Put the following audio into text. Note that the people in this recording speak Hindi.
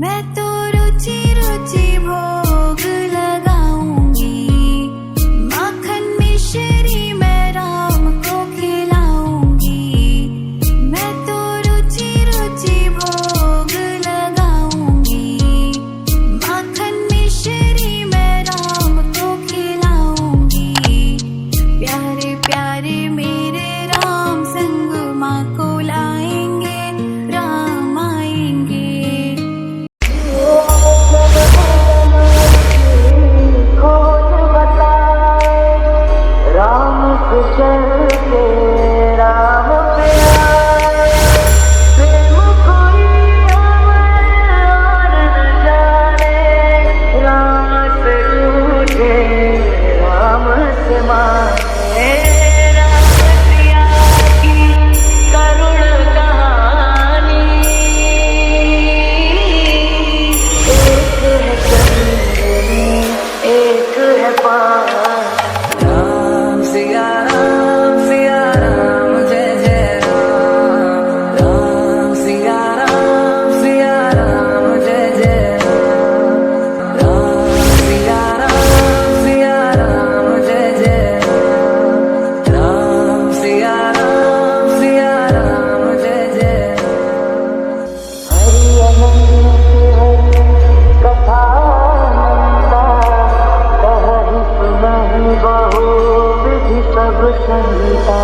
मैं तो रुचि रुचि भोग लगाऊंगी, माखन मिश्री मैं राम को खिलाऊंगी। मैं तो रुचि रुचि भोग लगाऊंगी, माखन मिश्री मैं राम को खिलाऊंगी। प्यारे प्यारे मेरे राम संग माँ को लाएंगे, राम आएंगे। खोज बताए राम से चल के राम पे आए। प्रेम कोई अमर और न जाने, राम से रूठे राम से माने। राम सिया की करुण कहानी, एक है चंदनी एक है पानी। राम सिया राम जय जय राम। राम सिया राम जय जय राम। राम सिया राम जय जय राम। राम सिया राम जय जय राम। हरि अनंत हरि कथा अनंता, कहहि सुनहि बहु विधि सब संहिता।